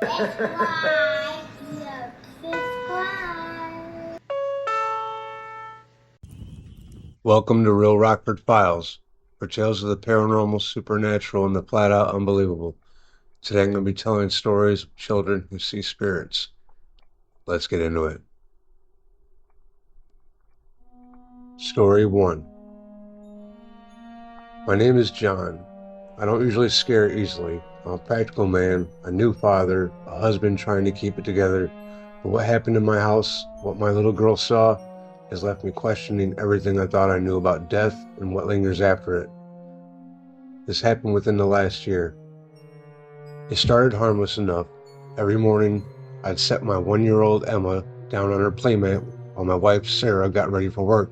Subscribe. Subscribe. Welcome to Real Rockford Files, for tales of the paranormal, supernatural, and the flat-out unbelievable. Today I'm going to be telling stories of children who see spirits. Let's get into it. Story 1. My name is John. I don't usually scare easily. I'm a practical man, a new father, a husband trying to keep it together. But what happened in my house, what my little girl saw, has left me questioning everything I thought I knew about death and what lingers after it. This happened within the last year. It started harmless enough. Every morning, I'd set my 1-year-old Emma down on her playmat while my wife Sarah got ready for work.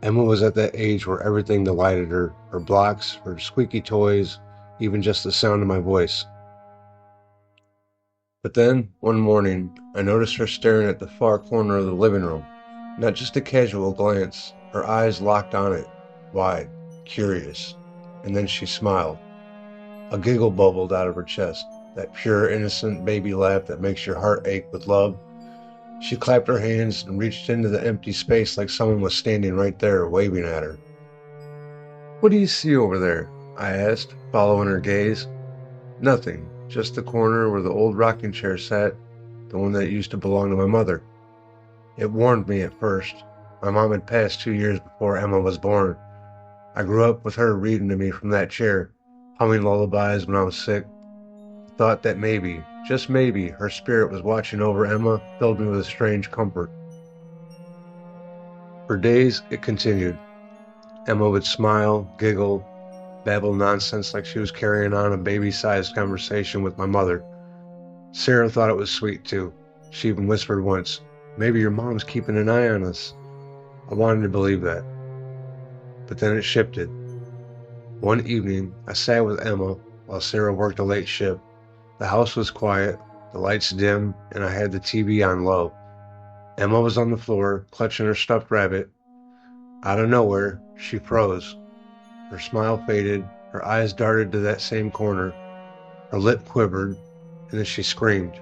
Emma was at that age where everything delighted her blocks, her squeaky toys, even just the sound of my voice. But then, one morning, I noticed her staring at the far corner of the living room. Not just a casual glance, her eyes locked on it, wide, curious, and then she smiled. A giggle bubbled out of her chest, that pure, innocent baby laugh that makes your heart ache with love. She clapped her hands and reached into the empty space like someone was standing right there, waving at her. "What do you see over there?" I asked, following her gaze. "Nothing, just the corner where the old rocking chair sat, the one that used to belong to my mother." It warned me at first. My mom had passed 2 years before Emma was born. I grew up with her reading to me from that chair, humming lullabies when I was sick. The thought that maybe, just maybe, her spirit was watching over Emma filled me with a strange comfort. For days, it continued. Emma would smile, giggle, babble nonsense like she was carrying on a baby-sized conversation with my mother. Sarah thought it was sweet, too. She even whispered once, "Maybe your mom's keeping an eye on us." I wanted to believe that. But then it shifted. One evening, I sat with Emma while Sarah worked a late shift. The house was quiet, the lights dim, and I had the TV on low. Emma was on the floor, clutching her stuffed rabbit. Out of nowhere, she froze. Her smile faded, her eyes darted to that same corner, her lip quivered, and then she screamed.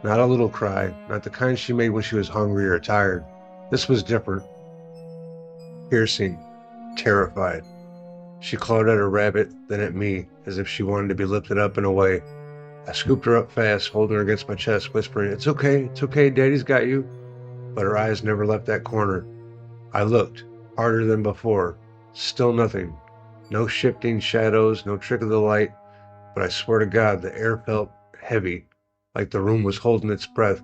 Not a little cry, not the kind she made when she was hungry or tired. This was different. Piercing, terrified. She clawed at her rabbit, then at me, as if she wanted to be lifted up and away. I scooped her up fast, holding her against my chest, whispering, it's okay, Daddy's got you." But her eyes never left that corner. I looked, harder than before. Still nothing. No shifting shadows, no trick of the light. But I swear to God, the air felt heavy, like the room was holding its breath.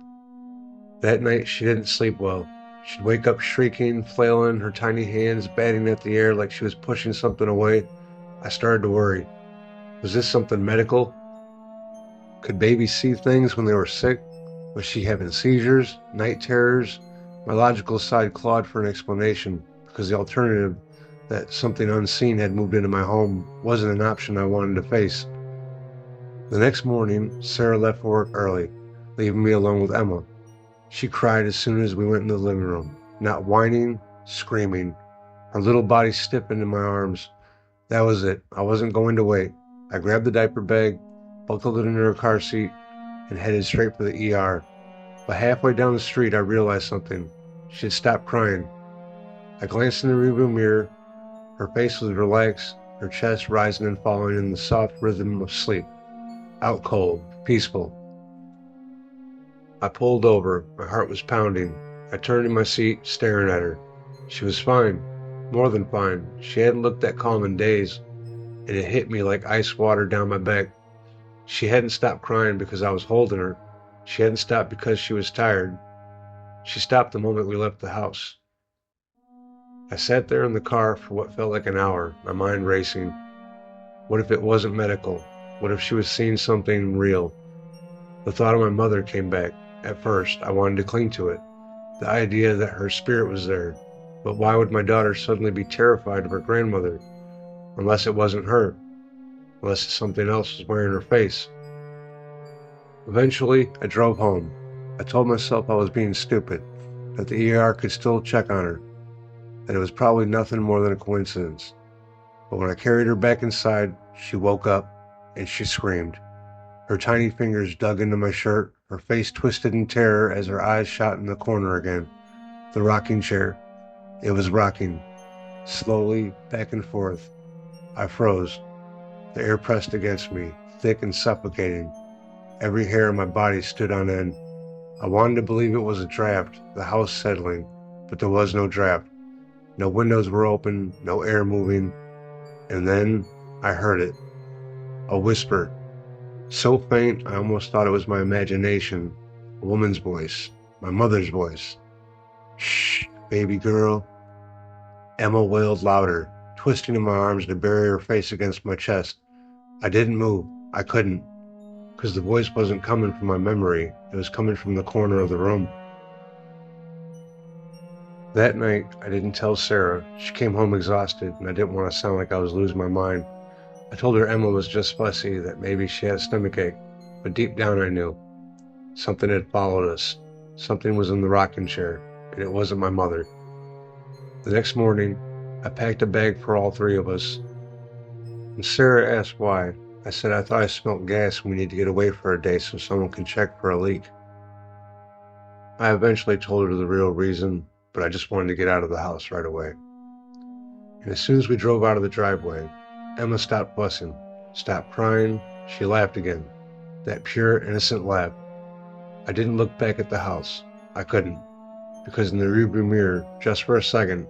That night, she didn't sleep well. She'd wake up shrieking, flailing, her tiny hands batting at the air like she was pushing something away. I started to worry. Was this something medical? Could babies see things when they were sick? Was she having seizures, night terrors? My logical side clawed for an explanation, because the alternative, that something unseen had moved into my home, wasn't an option I wanted to face. The next morning, Sarah left for work early, leaving me alone with Emma. She cried as soon as we went into the living room, not whining, screaming. Her little body stiffened in my arms. That was it. I wasn't going to wait. I grabbed the diaper bag, buckled it into her car seat, and headed straight for the ER. But halfway down the street, I realized something. She had stopped crying. I glanced in the rearview mirror. Her face was relaxed, her chest rising and falling in the soft rhythm of sleep. Out cold, peaceful. I pulled over. My heart was pounding. I turned in my seat, staring at her. She was fine. More than fine. She hadn't looked that calm in days, and it hit me like ice water down my back. She hadn't stopped crying because I was holding her. She hadn't stopped because she was tired. She stopped the moment we left the house. I sat there in the car for what felt like an hour, my mind racing. What if it wasn't medical? What if she was seeing something real? The thought of my mother came back. At first, I wanted to cling to it. The idea that her spirit was there. But why would my daughter suddenly be terrified of her grandmother? Unless it wasn't her. Unless something else was wearing her face. Eventually, I drove home. I told myself I was being stupid, that the ER could still check on her, that it was probably nothing more than a coincidence. But when I carried her back inside, she woke up, and she screamed. Her tiny fingers dug into my shirt, her face twisted in terror as her eyes shot in the corner again. The rocking chair. It was rocking, slowly, back and forth. I froze. The air pressed against me, thick and suffocating. Every hair in my body stood on end. I wanted to believe it was a draft, the house settling, but there was no draft. No windows were open, no air moving. And then I heard it. A whisper. So faint, I almost thought it was my imagination. A woman's voice. My mother's voice. "Shh, baby girl." Emma wailed louder, twisting in my arms to bury her face against my chest. I didn't move. I couldn't. Because the voice wasn't coming from my memory. It was coming from the corner of the room. That night, I didn't tell Sarah. She came home exhausted, and I didn't want to sound like I was losing my mind. I told her Emma was just fussy, that maybe she had a stomachache, but deep down I knew. Something had followed us. Something was in the rocking chair, and it wasn't my mother. The next morning, I packed a bag for all three of us. When Sarah asked why, I said I thought I smelled gas and we need to get away for a day so someone can check for a leak. I eventually told her the real reason, but I just wanted to get out of the house right away. And as soon as we drove out of the driveway, Emma stopped fussing, stopped crying. She laughed again. That pure, innocent laugh. I didn't look back at the house. I couldn't. Because in the rearview mirror, just for a second,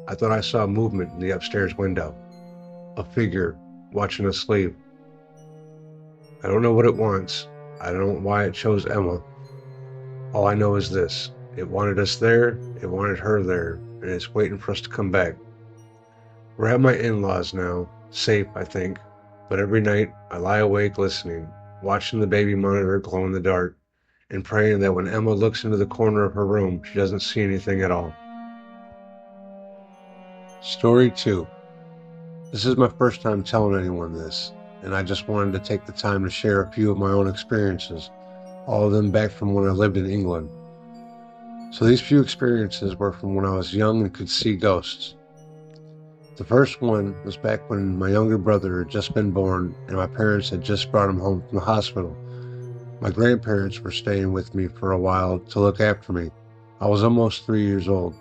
I thought I saw movement in the upstairs window. A figure, watching us leave. I don't know what it wants. I don't know why it chose Emma. All I know is this. It wanted us there, it wanted her there, and it's waiting for us to come back. We're at my in-laws now, safe, I think, but every night I lie awake listening, watching the baby monitor glow in the dark, and praying that when Emma looks into the corner of her room, she doesn't see anything at all. Story 2. This is my first time telling anyone this, and I just wanted to take the time to share a few of my own experiences, all of them back from when I lived in England. So these few experiences were from when I was young and could see ghosts. The first one was back when my younger brother had just been born and my parents had just brought him home from the hospital. My grandparents were staying with me for a while to look after me. I was almost 3 years old.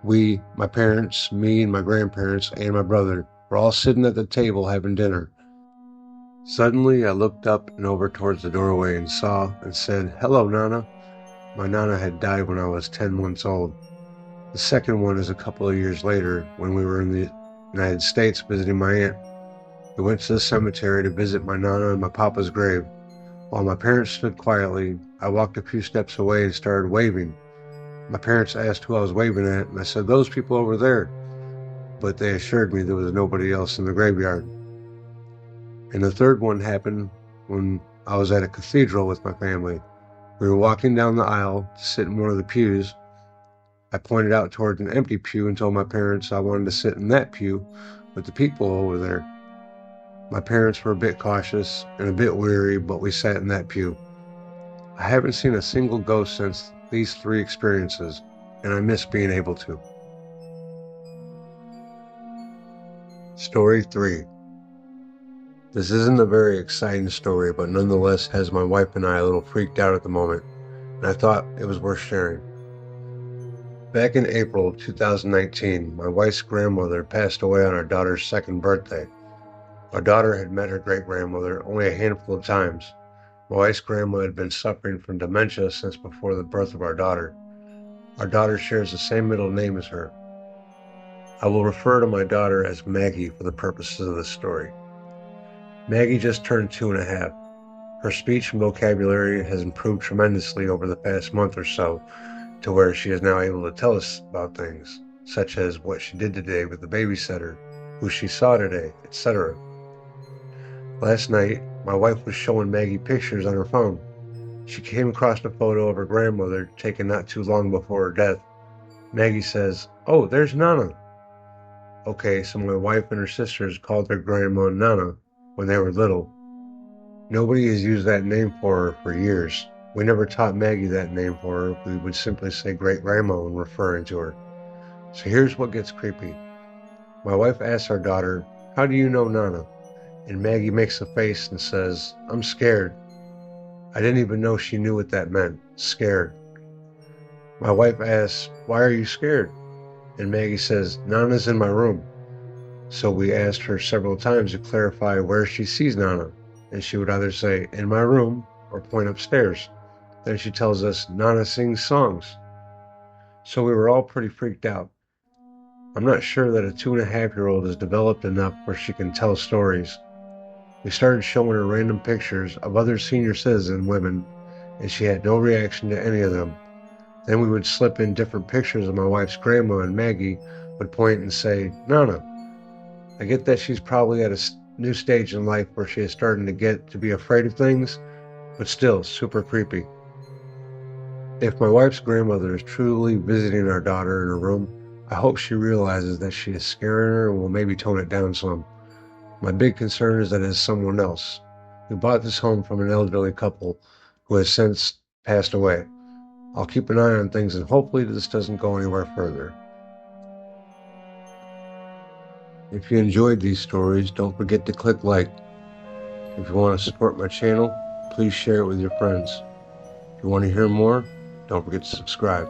We, my parents, me and my grandparents and my brother, were all sitting at the table having dinner. Suddenly I looked up and over towards the doorway and saw and said, "Hello, Nana." My Nana had died when I was 10 months old. The second one is a couple of years later when we were in the United States visiting my aunt. We went to the cemetery to visit my Nana and my Papa's grave. While my parents stood quietly, I walked a few steps away and started waving. My parents asked who I was waving at, and I said, "Those people over there." But they assured me there was nobody else in the graveyard. And the third one happened when I was at a cathedral with my family. We were walking down the aisle to sit in one of the pews. I pointed out toward an empty pew and told my parents I wanted to sit in that pew with the people over there. My parents were a bit cautious and a bit weary, but we sat in that pew. I haven't seen a single ghost since these 3 experiences, and I miss being able to. Story 3. This isn't a very exciting story, but nonetheless has my wife and I a little freaked out at the moment, and I thought it was worth sharing. Back in April of 2019, my wife's grandmother passed away on our daughter's 2nd birthday. Our daughter had met her great-grandmother only a handful of times. My wife's grandma had been suffering from dementia since before the birth of our daughter. Our daughter shares the same middle name as her. I will refer to my daughter as Maggie for the purposes of this story. Maggie just turned 2.5. Her speech and vocabulary has improved tremendously over the past month or so, to where she is now able to tell us about things, such as what she did today with the babysitter, who she saw today, etc. Last night, my wife was showing Maggie pictures on her phone. She came across a photo of her grandmother taken not too long before her death. Maggie says, "Oh, there's Nana." Okay, so my wife and her sisters called their grandma Nana when they were little. Nobody has used that name for her for years. We never taught Maggie that name for her. We would simply say great-grandma when referring to her. So here's what gets creepy. My wife asks our daughter, "How do you know Nana?" and Maggie makes a face and says, "I'm scared." I didn't even know she knew what that meant, scared. My wife asks, "Why are you scared?" And Maggie says, "Nana's in my room." So we asked her several times to clarify where she sees Nana, and she would either say, "In my room," or point upstairs. Then she tells us, "Nana sings songs." So we were all pretty freaked out. I'm not sure that a 2.5-year-old is developed enough where she can tell stories. We started showing her random pictures of other senior citizen women, and she had no reaction to any of them. Then we would slip in different pictures of my wife's grandma, and Maggie would point and say, "Nana." I get that she's probably at a new stage in life where she is starting to get to be afraid of things, but still super creepy. If my wife's grandmother is truly visiting our daughter in her room, I hope she realizes that she is scaring her and will maybe tone it down some. My big concern is that it is someone else. We bought this home from an elderly couple who has since passed away. I'll keep an eye on things and hopefully this doesn't go anywhere further. If you enjoyed these stories, don't forget to click like. If you want to support my channel, please share it with your friends. If you want to hear more, don't forget to subscribe.